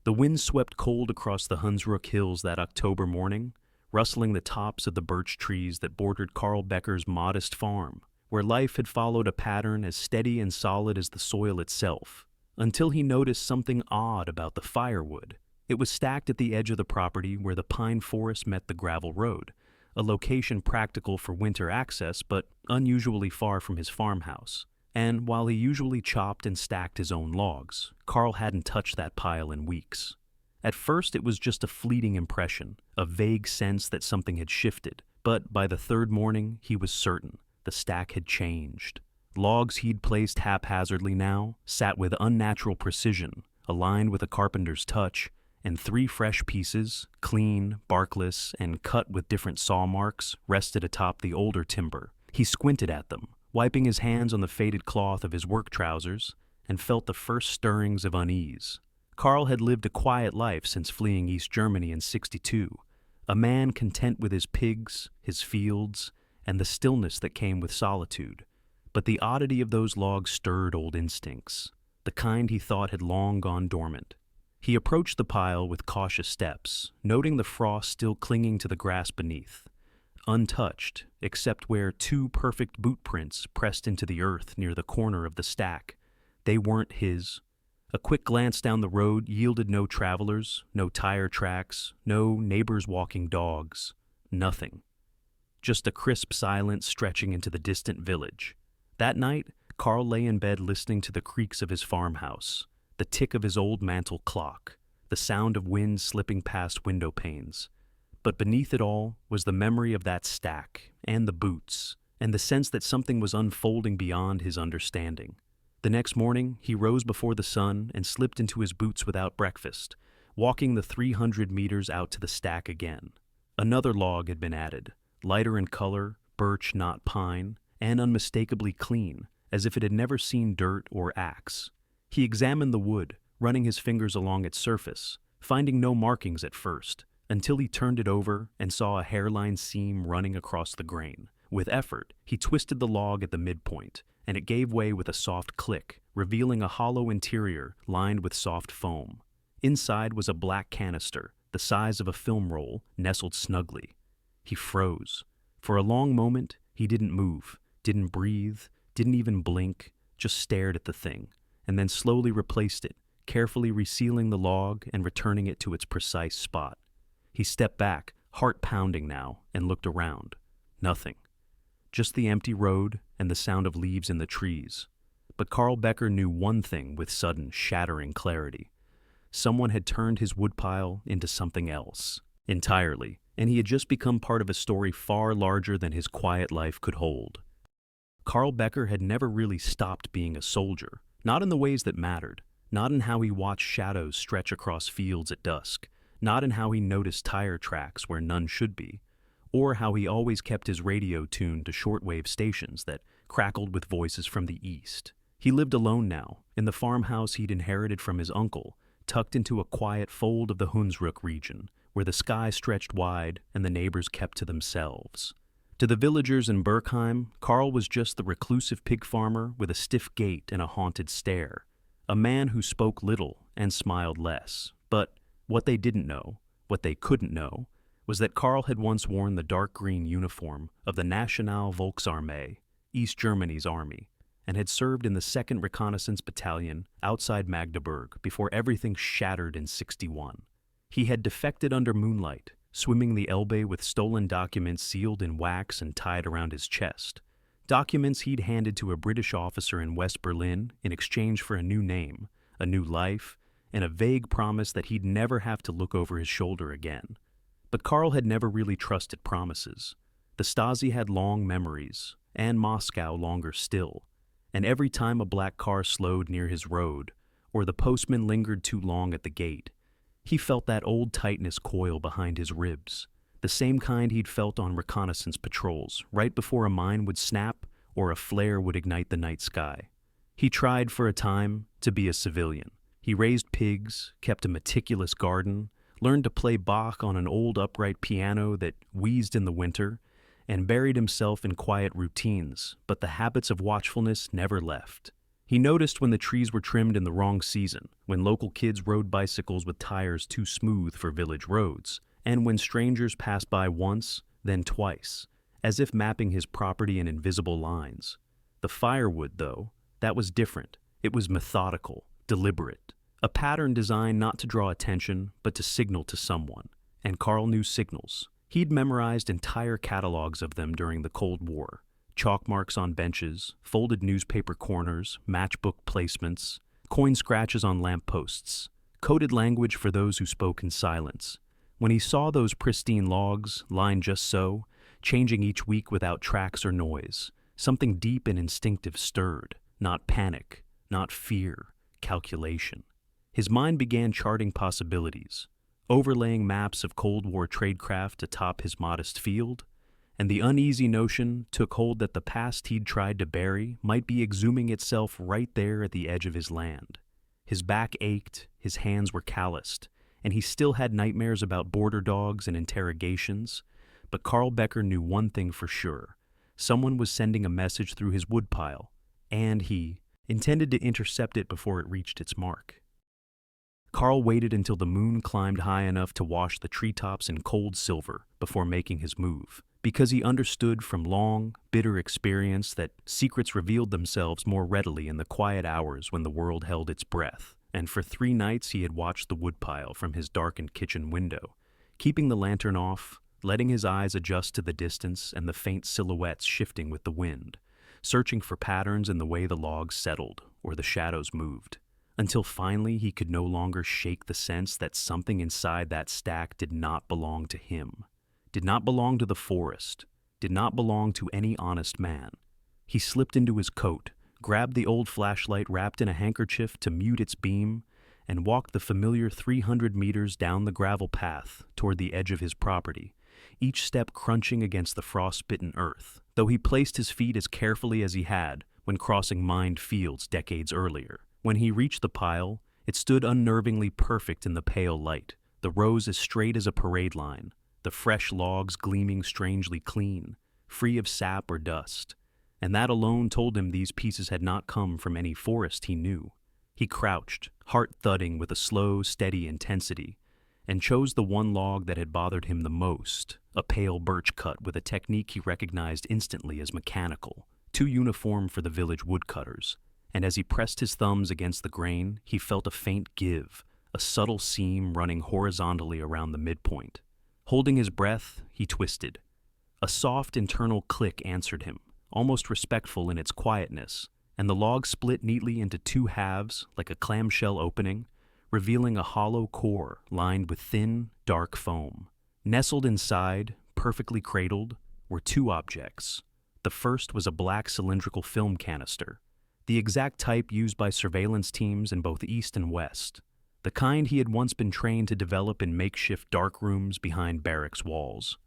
The wind swept cold across the Hunsrück hills that October morning, rustling the tops of the birch trees that bordered Carl Becker's modest farm, where life had followed a pattern as steady and solid as the soil itself, until he noticed something odd about the firewood. It was stacked at the edge of the property where the pine forest met the gravel road, a location practical for winter access but unusually far from his farmhouse. And while he usually chopped and stacked his own logs, Carl hadn't touched that pile in weeks. At first it was just a fleeting impression, a vague sense that something had shifted, but by the third morning he was certain the stack had changed. Logs he'd placed haphazardly now sat with unnatural precision, aligned with a carpenter's touch, and 3 fresh pieces, clean, barkless, and cut with different saw marks, rested atop the older timber. He squinted at them, wiping his hands on the faded cloth of his work trousers, and felt the first stirrings of unease. Carl had lived a quiet life since fleeing East Germany in '62, a man content with his pigs, his fields, and the stillness that came with solitude. But the oddity of those logs stirred old instincts, the kind he thought had long gone dormant. He approached the pile with cautious steps, noting the frost still clinging to the grass beneath, untouched except where 2 perfect boot prints pressed into the earth near the corner of the stack. They weren't his. A quick glance down the road yielded no travelers, no tire tracks, no neighbors walking dogs, nothing. Just a crisp silence stretching into the distant village. That night, Carl lay in bed listening to the creaks of his farmhouse, the tick of his old mantel clock, the sound of wind slipping past window panes. But beneath it all was the memory of that stack, and the boots, and the sense that something was unfolding beyond his understanding. The next morning, he rose before the sun and slipped into his boots without breakfast, walking the 300 meters out to the stack again. Another log had been added, lighter in color, birch not pine, and unmistakably clean, as if it had never seen dirt or axe. He examined the wood, running his fingers along its surface, finding no markings at first, until he turned it over and saw a hairline seam running across the grain. With effort, he twisted the log at the midpoint, and it gave way with a soft click, revealing a hollow interior lined with soft foam. Inside was a black canister, the size of a film roll, nestled snugly. He froze. For a long moment, he didn't move, didn't breathe, didn't even blink, just stared at the thing, and then slowly replaced it, carefully resealing the log and returning it to its precise spot. He stepped back, heart pounding now, and looked around. Nothing. Just the empty road and the sound of leaves in the trees. But Carl Becker knew one thing with sudden, shattering clarity. Someone had turned his woodpile into something else, entirely, and he had just become part of a story far larger than his quiet life could hold. Carl Becker had never really stopped being a soldier, not in the ways that mattered, not in how he watched shadows stretch across fields at dusk, not in how he noticed tire tracks where none should be, or how he always kept his radio tuned to shortwave stations that crackled with voices from the east. He lived alone now, in the farmhouse he'd inherited from his uncle, tucked into a quiet fold of the Hunsrück region, where the sky stretched wide and the neighbors kept to themselves. To the villagers in Berkheim, Carl was just the reclusive pig farmer with a stiff gait and a haunted stare, a man who spoke little and smiled less. But what they didn't know, what they couldn't know, was that Carl had once worn the dark green uniform of the National Volksarmee, East Germany's army, and had served in the 2nd Reconnaissance Battalion outside Magdeburg before everything shattered in '61. He had defected under moonlight, swimming the Elbe with stolen documents sealed in wax and tied around his chest. Documents he'd handed to a British officer in West Berlin in exchange for a new name, a new life, and a vague promise that he'd never have to look over his shoulder again. But Carl had never really trusted promises. The Stasi had long memories, and Moscow longer still, and every time a black car slowed near his road, or the postman lingered too long at the gate, he felt that old tightness coil behind his ribs, the same kind he'd felt on reconnaissance patrols, right before a mine would snap or a flare would ignite the night sky. He tried for a time to be a civilian. He raised pigs, kept a meticulous garden, learned to play Bach on an old upright piano that wheezed in the winter, and buried himself in quiet routines, but the habits of watchfulness never left. He noticed when the trees were trimmed in the wrong season, when local kids rode bicycles with tires too smooth for village roads, and when strangers passed by once, then twice, as if mapping his property in invisible lines. The firewood, though, that was different. It was methodical, deliberate, a pattern designed not to draw attention, but to signal to someone. And Carl knew signals. He'd memorized entire catalogs of them during the Cold War. Chalk marks on benches, folded newspaper corners, matchbook placements, coin scratches on lampposts, coded language for those who spoke in silence. When he saw those pristine logs, lined just so, changing each week without tracks or noise, something deep and instinctive stirred, not panic, not fear, calculation. His mind began charting possibilities, overlaying maps of Cold War tradecraft atop his modest field, and the uneasy notion took hold that the past he'd tried to bury might be exhuming itself right there at the edge of his land. His back ached, his hands were calloused, and he still had nightmares about border dogs and interrogations, but Carl Becker knew one thing for sure. Someone was sending a message through his woodpile, and he intended to intercept it before it reached its mark. Carl waited until the moon climbed high enough to wash the treetops in cold silver before making his move, because he understood from long, bitter experience that secrets revealed themselves more readily in the quiet hours when the world held its breath. And for 3 nights he had watched the woodpile from his darkened kitchen window, keeping the lantern off, letting his eyes adjust to the distance and the faint silhouettes shifting with the wind, searching for patterns in the way the logs settled or the shadows moved, until finally he could no longer shake the sense that something inside that stack did not belong to him, did not belong to the forest, did not belong to any honest man. He slipped into his coat, grabbed the old flashlight wrapped in a handkerchief to mute its beam, and walked the familiar 300 meters down the gravel path toward the edge of his property, each step crunching against the frost-bitten earth, though he placed his feet as carefully as he had when crossing mined fields decades earlier. When he reached the pile, it stood unnervingly perfect in the pale light, the rows as straight as a parade line, the fresh logs gleaming strangely clean, free of sap or dust. And that alone told him these pieces had not come from any forest he knew. He crouched, heart thudding with a slow, steady intensity, and chose the one log that had bothered him the most, a pale birch cut with a technique he recognized instantly as mechanical, too uniform for the village woodcutters. And as he pressed his thumbs against the grain, he felt a faint give, a subtle seam running horizontally around the midpoint. Holding his breath, he twisted. A soft internal click answered him, almost respectful in its quietness, and the log split neatly into 2 halves like a clamshell opening, revealing a hollow core lined with thin, dark foam. Nestled inside, perfectly cradled, were 2 objects. The first was a black cylindrical film canister, the exact type used by surveillance teams in both East and West, the kind he had once been trained to develop in makeshift dark rooms behind barracks walls.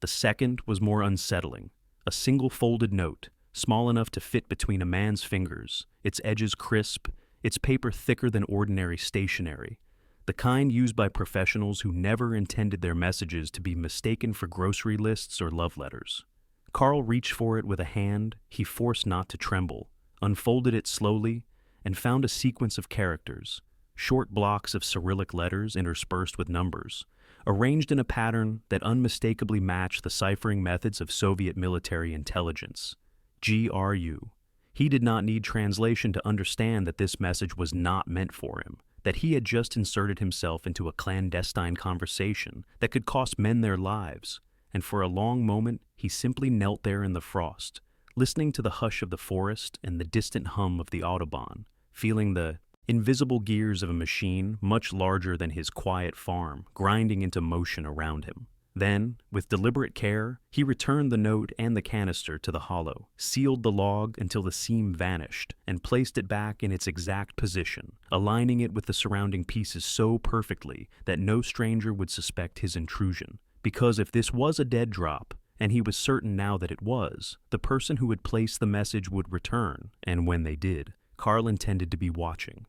The second was more unsettling, a single folded note, small enough to fit between a man's fingers, its edges crisp, its paper thicker than ordinary stationery, the kind used by professionals who never intended their messages to be mistaken for grocery lists or love letters. Carl reached for it with a hand he forced not to tremble, unfolded it slowly, and found a sequence of characters, short blocks of Cyrillic letters interspersed with numbers, arranged in a pattern that unmistakably matched the ciphering methods of Soviet military intelligence. GRU. He did not need translation to understand that this message was not meant for him, that he had just inserted himself into a clandestine conversation that could cost men their lives, and for a long moment he simply knelt there in the frost, listening to the hush of the forest and the distant hum of the Autobahn, feeling the invisible gears of a machine much larger than his quiet farm grinding into motion around him. Then, with deliberate care, he returned the note and the canister to the hollow, sealed the log until the seam vanished, and placed it back in its exact position, aligning it with the surrounding pieces so perfectly that no stranger would suspect his intrusion. Because if this was a dead drop, and he was certain now that it was, the person who had placed the message would return, and when they did, Carl intended to be watching.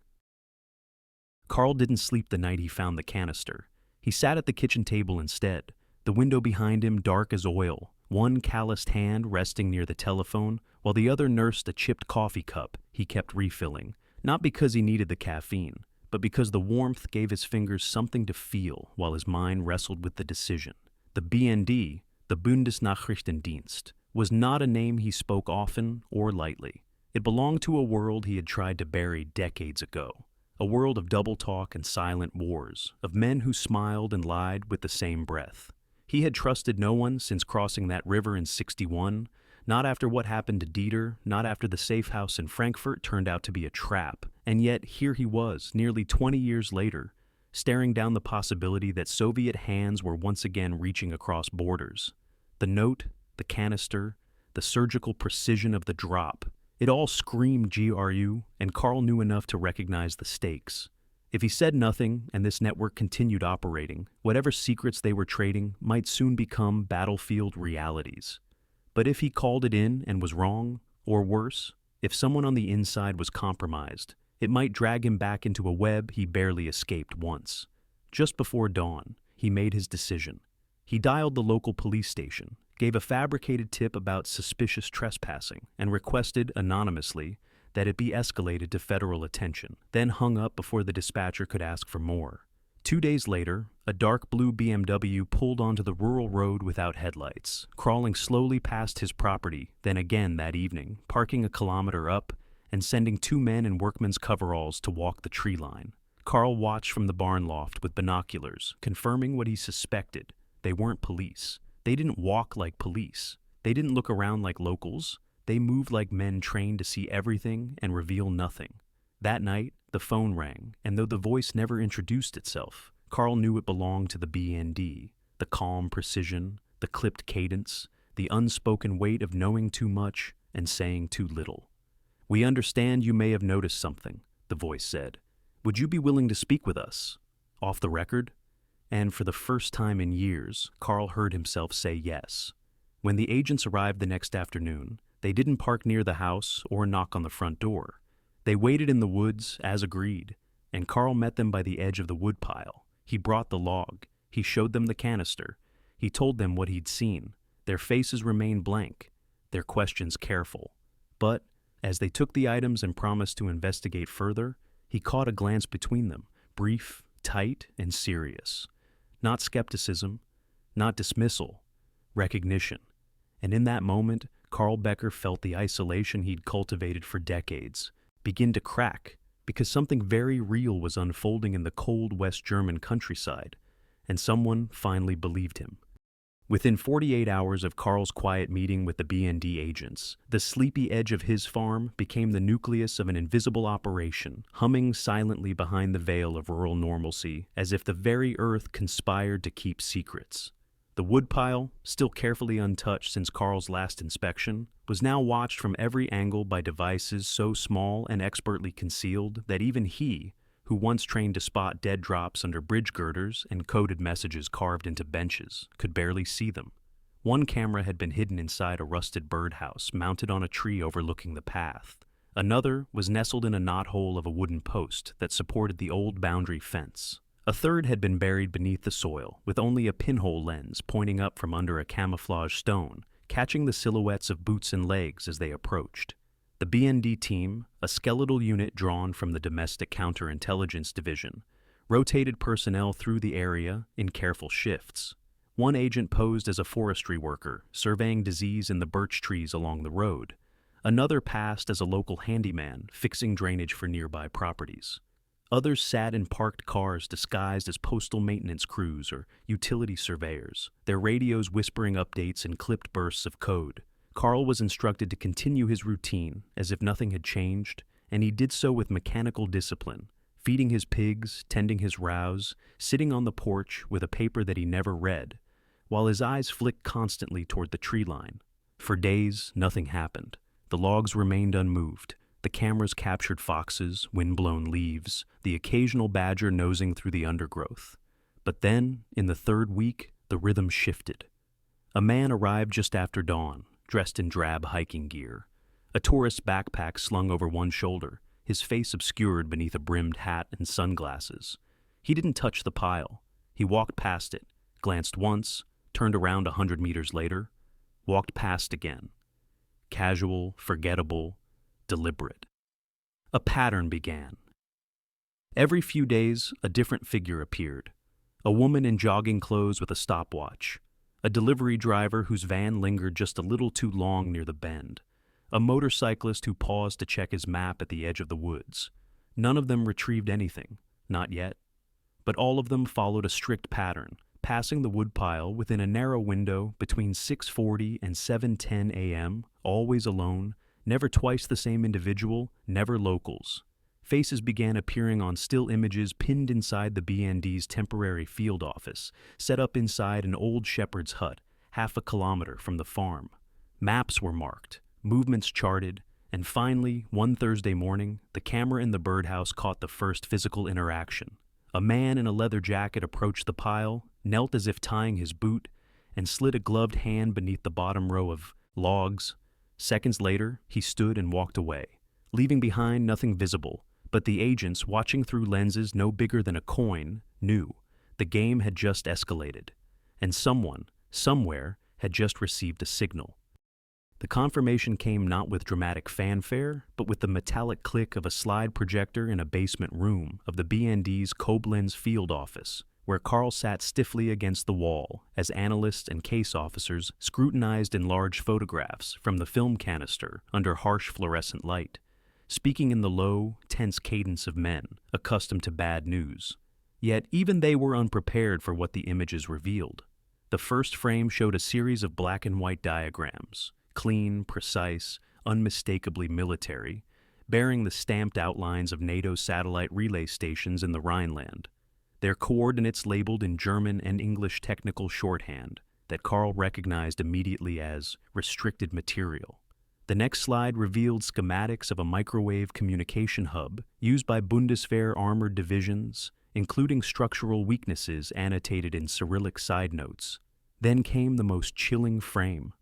Carl didn't sleep the night he found the canister. He sat at the kitchen table instead, the window behind him dark as oil, one calloused hand resting near the telephone, while the other nursed a chipped coffee cup he kept refilling, not because he needed the caffeine, but because the warmth gave his fingers something to feel while his mind wrestled with the decision. The BND, the Bundesnachrichtendienst, was not a name he spoke often or lightly. It belonged to a world he had tried to bury decades ago, a world of double talk and silent wars, of men who smiled and lied with the same breath. He had trusted no one since crossing that river in '61, not after what happened to Dieter, not after the safe house in Frankfurt turned out to be a trap, and yet here he was, nearly 20 years later, staring down the possibility that Soviet hands were once again reaching across borders. The note, the canister, the surgical precision of the drop, it all screamed GRU, and Carl knew enough to recognize the stakes. If he said nothing and this network continued operating, whatever secrets they were trading might soon become battlefield realities. But if he called it in and was wrong, or worse, if someone on the inside was compromised, it might drag him back into a web he barely escaped once. Just before dawn, he made his decision. He dialed the local police station, gave a fabricated tip about suspicious trespassing, and requested anonymously that it be escalated to federal attention, then hung up before the dispatcher could ask for more. 2 days later, a dark blue BMW pulled onto the rural road without headlights, crawling slowly past his property, then again that evening, parking a kilometer up and sending 2 men in workmen's coveralls to walk the tree line. Carl watched from the barn loft with binoculars, confirming what he suspected. They weren't police. They didn't walk like police. They didn't look around like locals. They moved like men trained to see everything and reveal nothing. That night, the phone rang, and though the voice never introduced itself, Carl knew it belonged to the BND. The calm precision, the clipped cadence, the unspoken weight of knowing too much and saying too little. "We understand you may have noticed something," the voice said. "Would you be willing to speak with us? Off the record?" And for the first time in years, Carl heard himself say yes. When the agents arrived the next afternoon, they didn't park near the house or knock on the front door. They waited in the woods, as agreed, and Carl met them by the edge of the woodpile. He brought the log. He showed them the canister. He told them what he'd seen. Their faces remained blank, their questions careful. But, as they took the items and promised to investigate further, he caught a glance between them, brief, tight, and serious. Not skepticism, not dismissal, recognition. And in that moment, Carl Becker felt the isolation he'd cultivated for decades begin to crack, because something very real was unfolding in the cold West German countryside, and someone finally believed him. Within 48 hours of Carl's quiet meeting with the BND agents, the sleepy edge of his farm became the nucleus of an invisible operation, humming silently behind the veil of rural normalcy, as if the very earth conspired to keep secrets. The woodpile, still carefully untouched since Carl's last inspection, was now watched from every angle by devices so small and expertly concealed that even he, who once trained to spot dead drops under bridge girders and coded messages carved into benches, could barely see them. One camera had been hidden inside a rusted birdhouse mounted on a tree overlooking the path. Another was nestled in a knothole of a wooden post that supported the old boundary fence. A third had been buried beneath the soil, with only a pinhole lens pointing up from under a camouflage stone, catching the silhouettes of boots and legs as they approached. The BND team, a skeletal unit drawn from the Domestic Counterintelligence Division, rotated personnel through the area in careful shifts. One agent posed as a forestry worker, surveying disease in the birch trees along the road. Another passed as a local handyman, fixing drainage for nearby properties. Others sat in parked cars disguised as postal maintenance crews or utility surveyors, their radios whispering updates in clipped bursts of code. Carl was instructed to continue his routine as if nothing had changed, and he did so with mechanical discipline, feeding his pigs, tending his rows, sitting on the porch with a paper that he never read, while his eyes flicked constantly toward the tree line. For days, nothing happened. The logs remained unmoved. The cameras captured foxes, wind-blown leaves, the occasional badger nosing through the undergrowth. But then, in the third week, the rhythm shifted. A man arrived just after dawn, dressed in drab hiking gear. A tourist's backpack slung over one shoulder, his face obscured beneath a brimmed hat and sunglasses. He didn't touch the pile. He walked past it, glanced once, turned around 100 meters later. walked past again. Casual, forgettable, deliberate. A pattern began. Every few days, a different figure appeared. A woman in jogging clothes with a stopwatch. A delivery driver whose van lingered just a little too long near the bend. A motorcyclist who paused to check his map at the edge of the woods. None of them retrieved anything, not yet. But all of them followed a strict pattern, passing the woodpile within a narrow window between 6:40 and 7:10 a.m., always alone, never twice the same individual, never locals. Faces began appearing on still images pinned inside the BND's temporary field office, set up inside an old shepherd's hut, half a kilometer from the farm. Maps were marked, movements charted, and finally, one Thursday morning, the camera in the birdhouse caught the first physical interaction. A man in a leather jacket approached the pile, knelt as if tying his boot, and slid a gloved hand beneath the bottom row of logs. Seconds later, he stood and walked away, leaving behind nothing visible. But the agents, watching through lenses no bigger than a coin, knew the game had just escalated, and someone, somewhere, had just received a signal. The confirmation came not with dramatic fanfare, but with the metallic click of a slide projector in a basement room of the BND's Koblenz field office, where Carl sat stiffly against the wall as analysts and case officers scrutinized enlarged photographs from the film canister under harsh fluorescent light, speaking in the low, tense cadence of men accustomed to bad news. Yet even they were unprepared for what the images revealed. The first frame showed a series of black and white diagrams, clean, precise, unmistakably military, bearing the stamped outlines of NATO satellite relay stations in the Rhineland, their coordinates labeled in German and English technical shorthand that Carl recognized immediately as restricted material. The next slide revealed schematics of a microwave communication hub used by Bundeswehr armored divisions, including structural weaknesses annotated in Cyrillic side notes. Then came the most chilling frame,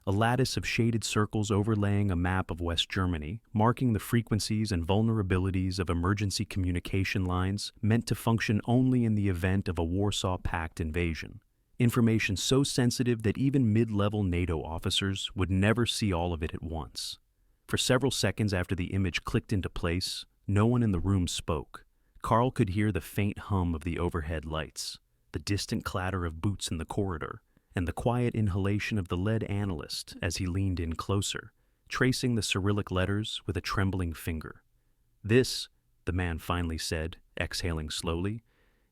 a lattice of shaded circles overlaying a map of West Germany, marking the frequencies and vulnerabilities of emergency communication lines meant to function only in the event of a Warsaw Pact invasion. Information so sensitive that even mid-level NATO officers would never see all of it at once. For several seconds after the image clicked into place, no one in the room spoke. Carl could hear the faint hum of the overhead lights, the distant clatter of boots in the corridor, and the quiet inhalation of the lead analyst as he leaned in closer, tracing the Cyrillic letters with a trembling finger. "This," the man finally said, exhaling slowly,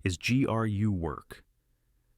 "is GRU work."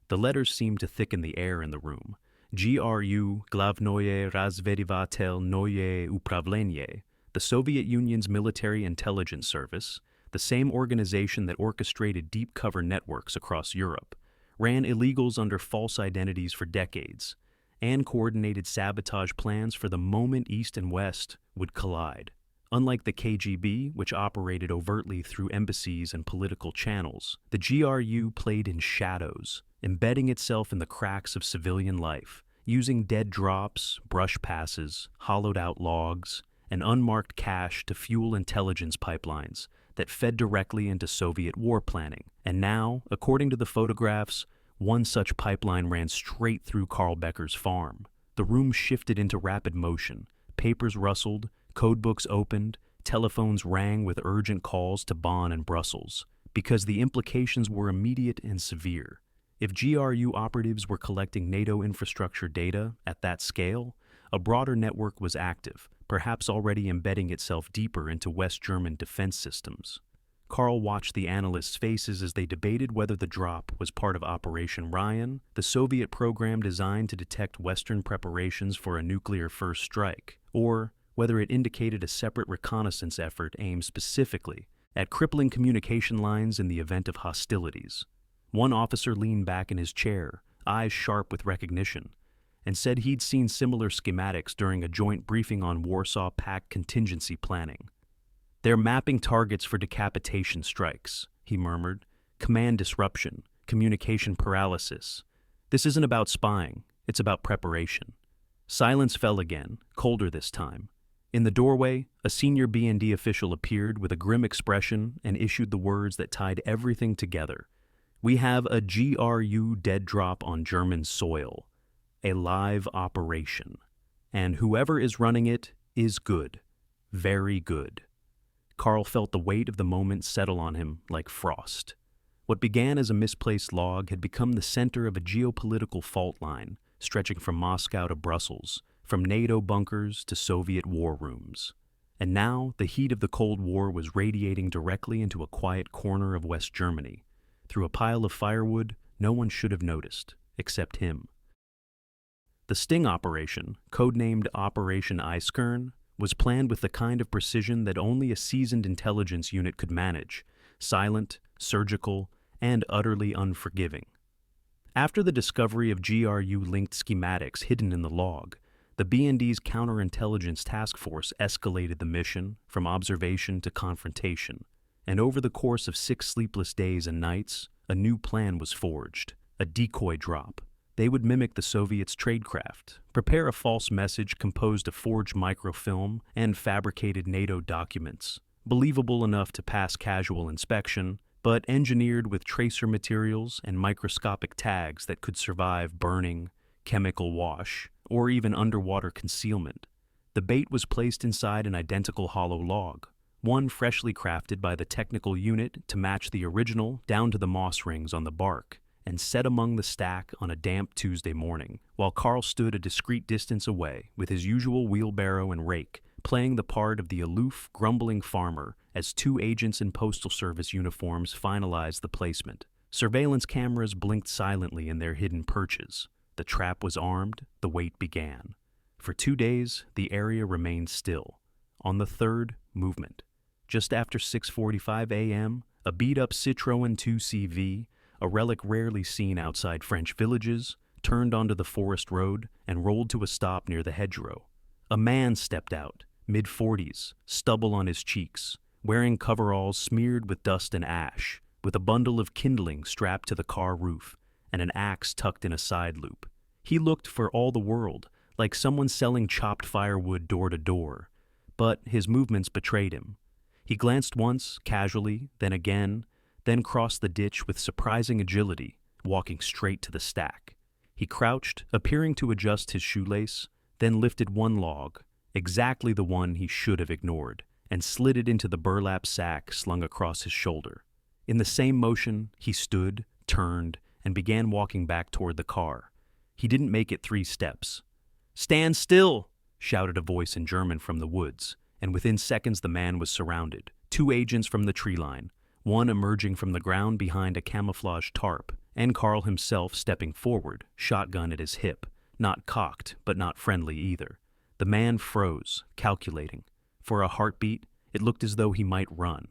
The letters seemed to thicken the air in the room. GRU, Glavnoye Razvedovatel Noye Upravlenie, the Soviet Union's military intelligence service, the same organization that orchestrated deep cover networks across Europe, ran illegals under false identities for decades, and coordinated sabotage plans for the moment East and West would collide. Unlike the KGB, which operated overtly through embassies and political channels, the GRU played in shadows, embedding itself in the cracks of civilian life, using dead drops, brush passes, hollowed-out logs, and unmarked cash to fuel intelligence pipelines that fed directly into Soviet war planning. And now, according to the photographs, one such pipeline ran straight through Carl Becker's farm. The room shifted into rapid motion. Papers rustled, codebooks opened, telephones rang with urgent calls to Bonn and Brussels, because the implications were immediate and severe. If GRU operatives were collecting NATO infrastructure data at that scale, a broader network was active, perhaps already embedding itself deeper into West German defense systems. Carl watched the analysts' faces as they debated whether the drop was part of Operation Ryan, the Soviet program designed to detect Western preparations for a nuclear first strike, or whether it indicated a separate reconnaissance effort aimed specifically at crippling communication lines in the event of hostilities. One officer leaned back in his chair, eyes sharp with recognition, and said he'd seen similar schematics during a joint briefing on Warsaw Pact contingency planning. "They're mapping targets for decapitation strikes," he murmured. "Command disruption, communication paralysis. This isn't about spying, it's about preparation." Silence fell again, colder this time. In the doorway, a senior BND official appeared with a grim expression and issued the words that tied everything together. "We have a GRU dead drop on German soil." a live operation. And whoever is running it is good. Very good. Carl felt the weight of the moment settle on him like frost. What began as a misplaced log had become the center of a geopolitical fault line, stretching from Moscow to Brussels, from NATO bunkers to Soviet war rooms. And now the heat of the Cold War was radiating directly into a quiet corner of West Germany. Through a pile of firewood no one should have noticed, except him. The sting operation, codenamed Operation Eiskern, was planned with the kind of precision that only a seasoned intelligence unit could manage, silent, surgical, and utterly unforgiving. After the discovery of GRU-linked schematics hidden in the log, the BND's counterintelligence task force escalated the mission from observation to confrontation, and over the course of 6 sleepless days and nights, a new plan was forged, a decoy drop. They would mimic the Soviets' tradecraft, prepare a false message composed of forged microfilm and fabricated NATO documents, believable enough to pass casual inspection, but engineered with tracer materials and microscopic tags that could survive burning, chemical wash, or even underwater concealment. The bait was placed inside an identical hollow log, one freshly crafted by the technical unit to match the original down to the moss rings on the bark, and set among the stack on a damp Tuesday morning, while Carl stood a discreet distance away with his usual wheelbarrow and rake, playing the part of the aloof, grumbling farmer as 2 agents in Postal Service uniforms finalized the placement. Surveillance cameras blinked silently in their hidden perches. The trap was armed, the wait began. For 2 days, the area remained still. On the 3rd, movement. Just after 6:45 a.m., a beat-up Citroën 2CV, a relic rarely seen outside French villages, turned onto the forest road and rolled to a stop near the hedgerow. A man stepped out, mid-40s, stubble on his cheeks, wearing coveralls smeared with dust and ash, with a bundle of kindling strapped to the car roof and an axe tucked in a side loop. He looked for all the world like someone selling chopped firewood door to door, but his movements betrayed him. He glanced once, casually, then again, then crossed the ditch with surprising agility, walking straight to the stack. He crouched, appearing to adjust his shoelace, then lifted one log, exactly the one he should have ignored, and slid it into the burlap sack slung across his shoulder. In the same motion, he stood, turned, and began walking back toward the car. He didn't make it 3 steps. "Stand still!" shouted a voice in German from the woods, and within seconds the man was surrounded. 2 agents from the tree line, one emerging from the ground behind a camouflage tarp, and Carl himself stepping forward, shotgun at his hip, not cocked, but not friendly either. The man froze, calculating. For a heartbeat, it looked as though he might run.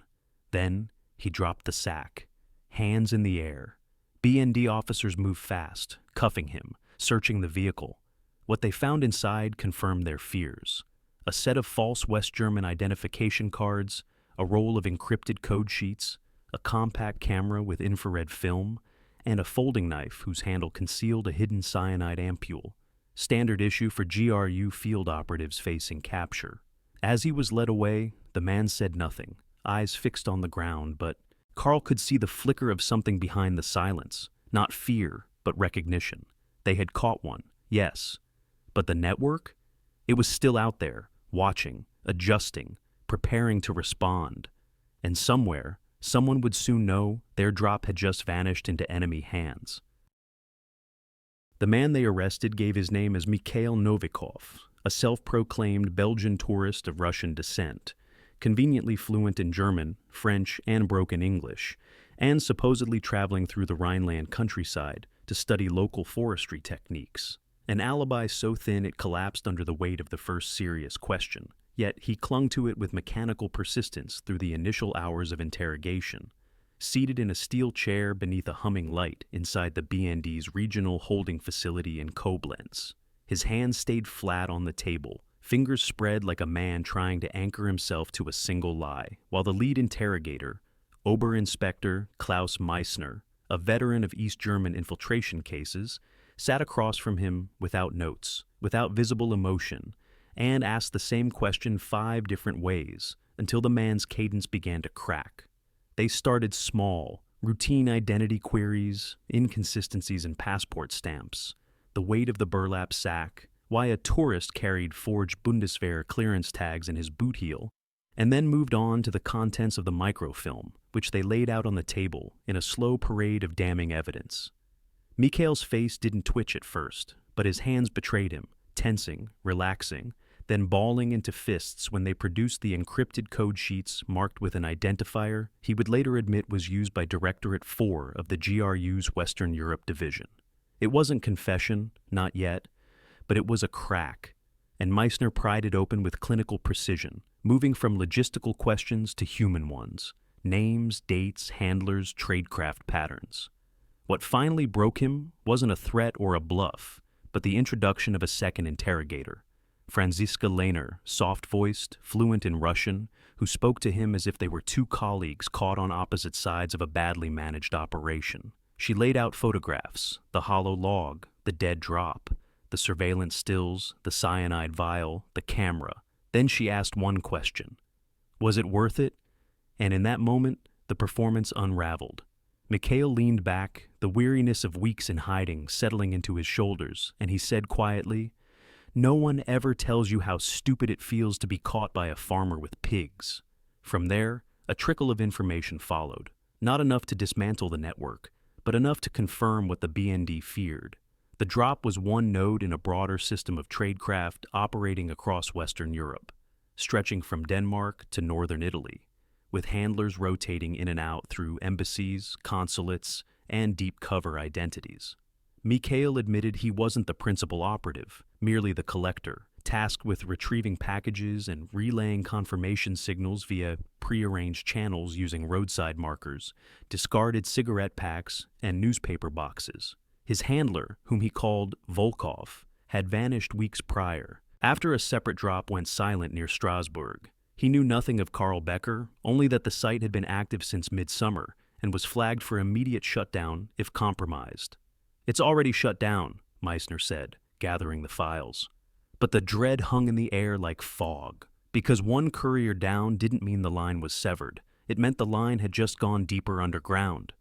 Then he dropped the sack, hands in the air. BND officers moved fast, cuffing him, searching the vehicle. What they found inside confirmed their fears. A set of false West German identification cards, a roll of encrypted code sheets, a compact camera with infrared film, and a folding knife whose handle concealed a hidden cyanide ampule, standard issue for GRU field operatives facing capture. As he was led away, the man said nothing, eyes fixed on the ground, but Carl could see the flicker of something behind the silence, not fear, but recognition. They had caught one, yes. But the network? It was still out there, watching, adjusting, preparing to respond. And somewhere, someone would soon know their drop had just vanished into enemy hands. The man they arrested gave his name as Mikhail Novikov, a self-proclaimed Belgian tourist of Russian descent, conveniently fluent in German, French, and broken English, and supposedly traveling through the Rhineland countryside to study local forestry techniques. An alibi so thin it collapsed under the weight of the first serious question, yet he clung to it with mechanical persistence through the initial hours of interrogation. Seated in a steel chair beneath a humming light inside the BND's regional holding facility in Koblenz, his hands stayed flat on the table, fingers spread like a man trying to anchor himself to a single lie, while the lead interrogator, Oberinspector Klaus Meissner, a veteran of East German infiltration cases, sat across from him without notes, without visible emotion, and asked the same question 5 different ways until the man's cadence began to crack. They started small, routine identity queries, inconsistencies in passport stamps. the weight of the burlap sack, why a tourist carried forged Bundeswehr clearance tags in his boot heel, and then moved on to the contents of the microfilm, which they laid out on the table in a slow parade of damning evidence. Mikhail's face didn't twitch at first, but his hands betrayed him, tensing, relaxing, then balling into fists when they produced the encrypted code sheets marked with an identifier he would later admit was used by Directorate 4 of the GRU's Western Europe Division. It wasn't confession, not yet, but it was a crack, and Meissner pried it open with clinical precision, moving from logistical questions to human ones: names, dates, handlers, tradecraft patterns. What finally broke him wasn't a threat or a bluff, but the introduction of a second interrogator, Franziska Lehner, soft-voiced, fluent in Russian, who spoke to him as if they were two colleagues caught on opposite sides of a badly managed operation. She laid out photographs, the hollow log, the dead drop, the surveillance stills, the cyanide vial, the camera. Then she asked one question: was it worth it? And in that moment, the performance unraveled. Mikhail leaned back, the weariness of weeks in hiding settling into his shoulders, and he said quietly, "No one ever tells you how stupid it feels to be caught by a farmer with pigs." From there, a trickle of information followed, not enough to dismantle the network, but enough to confirm what the BND feared. The drop was one node in a broader system of tradecraft operating across Western Europe, stretching from Denmark to northern Italy, with handlers rotating in and out through embassies, consulates, and deep cover identities. Mikhail admitted he wasn't the principal operative, merely the collector, tasked with retrieving packages and relaying confirmation signals via prearranged channels using roadside markers, discarded cigarette packs, and newspaper boxes. His handler, whom he called Volkov, had vanished weeks prior, after a separate drop went silent near Strasbourg. He knew nothing of Karl Becker, only that the site had been active since midsummer and was flagged for immediate shutdown if compromised. "It's already shut down," Meissner said, gathering the files. But the dread hung in the air like fog, because one courier down didn't mean the line was severed. It meant the line had just gone deeper underground.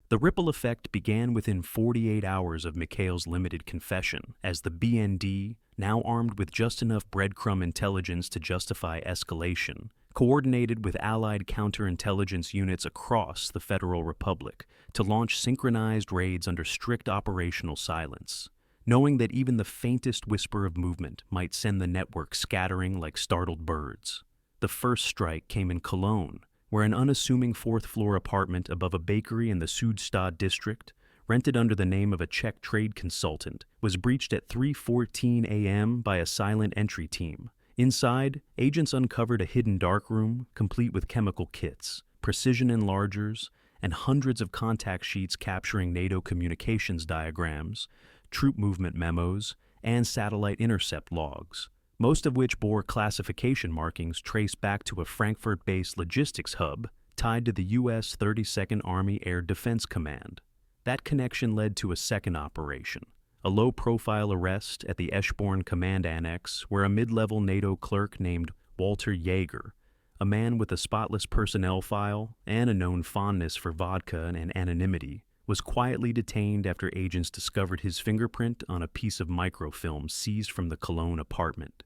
The ripple effect began within 48 hours of Mikhail's limited confession, as the BND, now armed with just enough breadcrumb intelligence to justify escalation, coordinated with allied counterintelligence units across the Federal Republic to launch synchronized raids under strict operational silence, knowing that even the faintest whisper of movement might send the network scattering like startled birds. The first strike came in Cologne, where an unassuming fourth-floor apartment above a bakery in the Südstadt district, rented under the name of a Czech trade consultant, was breached at 3:14 a.m. by a silent entry team. Inside, agents uncovered a hidden darkroom, complete with chemical kits, precision enlargers, and hundreds of contact sheets capturing NATO communications diagrams, troop movement memos, and satellite intercept logs, most of which bore classification markings traced back to a Frankfurt-based logistics hub tied to the U.S. 32nd Army Air Defense Command. That connection led to a second operation, a low-profile arrest at the Eschborn Command Annex, where a mid-level NATO clerk named Walter Jaeger, a man with a spotless personnel file and a known fondness for vodka and anonymity, was quietly detained after agents discovered his fingerprint on a piece of microfilm seized from the Cologne apartment.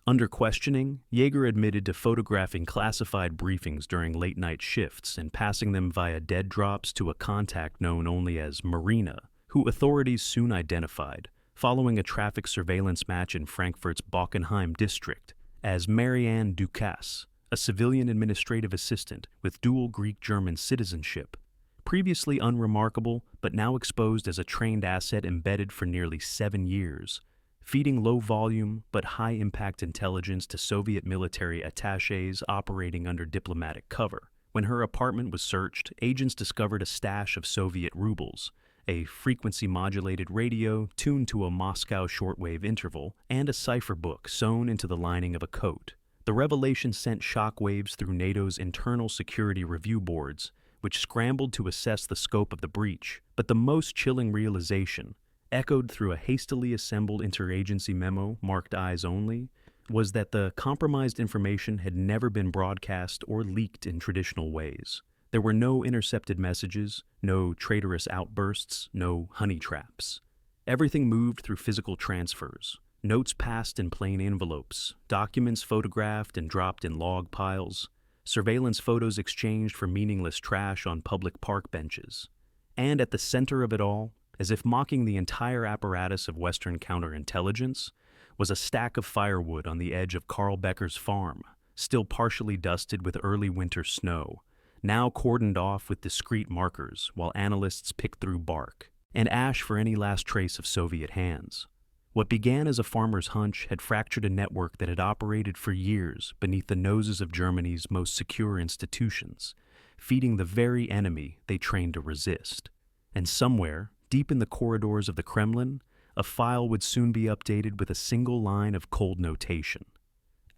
Under questioning, Jaeger admitted to photographing classified briefings during late-night shifts and passing them via dead drops to a contact known only as Marina, who authorities soon identified, following a traffic surveillance match in Frankfurt's Bockenheim district, as Marianne Ducasse, a civilian administrative assistant with dual Greek-German citizenship, previously unremarkable but now exposed as a trained asset embedded for nearly 7 years, feeding low-volume but high-impact intelligence to Soviet military attachés operating under diplomatic cover. When her apartment was searched, agents discovered a stash of Soviet rubles, a frequency-modulated radio tuned to a Moscow shortwave interval, and a cipher book sewn into the lining of a coat. The revelation sent shockwaves through NATO's internal security review boards, which scrambled to assess the scope of the breach. But the most chilling realization, echoed through a hastily assembled interagency memo marked Eyes Only, was that the compromised information had never been broadcast or leaked in traditional ways. There were no intercepted messages, no traitorous outbursts, no honey traps. Everything moved through physical transfers. Notes passed in plain envelopes, documents photographed and dropped in log piles, surveillance photos exchanged for meaningless trash on public park benches. And at the center of it all, as if mocking the entire apparatus of Western counterintelligence, was a stack of firewood on the edge of Carl Becker's farm, still partially dusted with early winter snow, now cordoned off with discreet markers while analysts picked through bark, and ash for any last trace of Soviet hands. What began as a farmer's hunch had fractured a network that had operated for years beneath the noses of Germany's most secure institutions, feeding the very enemy they trained to resist. And somewhere, deep in the corridors of the Kremlin, a file would soon be updated with a single line of cold notation.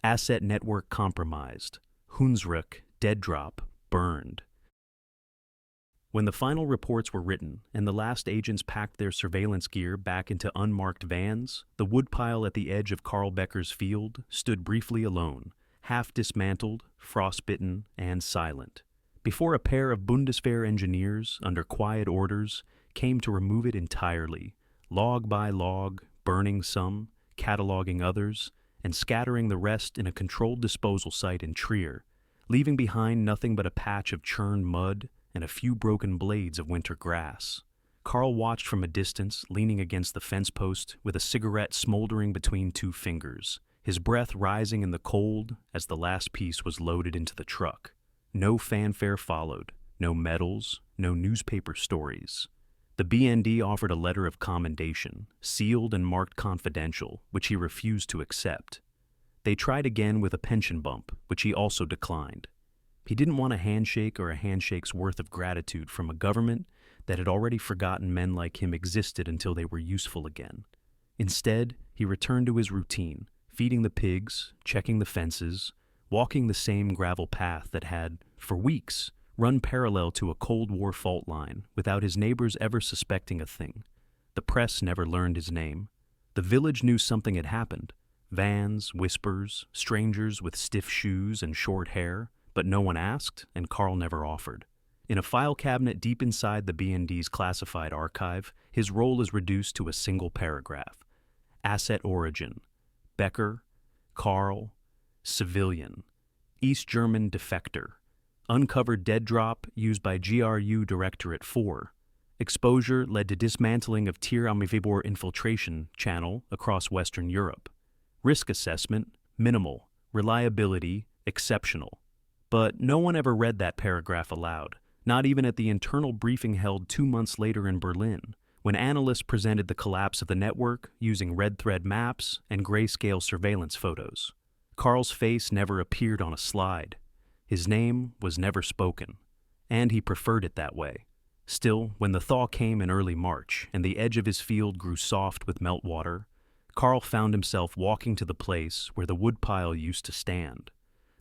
Asset network compromised. Hunsrück, dead drop, burned. When the final reports were written and the last agents packed their surveillance gear back into unmarked vans, the woodpile at the edge of Carl Becker's field stood briefly alone, half dismantled, frostbitten, and silent, before a pair of Bundeswehr engineers, under quiet orders, came to remove it entirely, log by log, burning some, cataloging others, and scattering the rest in a controlled disposal site in Trier, leaving behind nothing but a patch of churned mud and a few broken blades of winter grass. Carl watched from a distance, leaning against the fence post with a cigarette smoldering between two fingers, his breath rising in the cold as the last piece was loaded into the truck. No fanfare followed, no medals, no newspaper stories. The BND offered a letter of commendation, sealed and marked confidential, which he refused to accept. They tried again with a pension bump, which he also declined. He didn't want a handshake or a handshake's worth of gratitude from a government that had already forgotten men like him existed until they were useful again. Instead, he returned to his routine, feeding the pigs, checking the fences, walking the same gravel path that had, for weeks, run parallel to a Cold War fault line without his neighbors ever suspecting a thing. The press never learned his name. The village knew something had happened. Vans, whispers, strangers with stiff shoes and short hair, but no one asked, and Carl never offered. In a file cabinet deep inside the BND's classified archive, his role is reduced to a single paragraph. Asset origin: Becker, Carl, civilian, East German defector, uncovered dead drop used by GRU Directorate 4. Exposure led to dismantling of Tir Amifibor infiltration channel across Western Europe. Risk assessment: minimal. Reliability: exceptional. But no one ever read that paragraph aloud, not even at the internal briefing held 2 months later in Berlin, when analysts presented the collapse of the network using red thread maps and grayscale surveillance photos. Carl's face never appeared on a slide. His name was never spoken, and he preferred it that way. Still, when the thaw came in early March and the edge of his field grew soft with meltwater, Carl found himself walking to the place where the woodpile used to stand.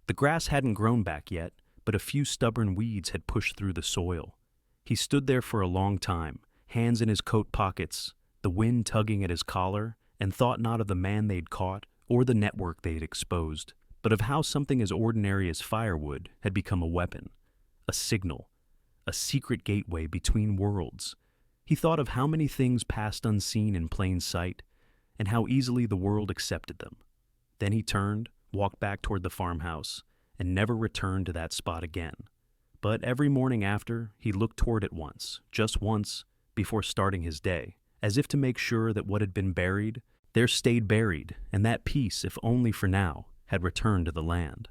The grass hadn't grown back yet, but a few stubborn weeds had pushed through the soil. He stood there for a long time, hands in his coat pockets, the wind tugging at his collar, and thought not of the man they'd caught or the network they'd exposed, but of how something as ordinary as firewood had become a weapon, a signal, a secret gateway between worlds. He thought of how many things passed unseen in plain sight, and how easily the world accepted them. Then he turned, walked back toward the farmhouse, and never returned to that spot again. But every morning after, he looked toward it once, just once, before starting his day, as if to make sure that what had been buried, there stayed buried, and that peace, if only for now, had returned to the land.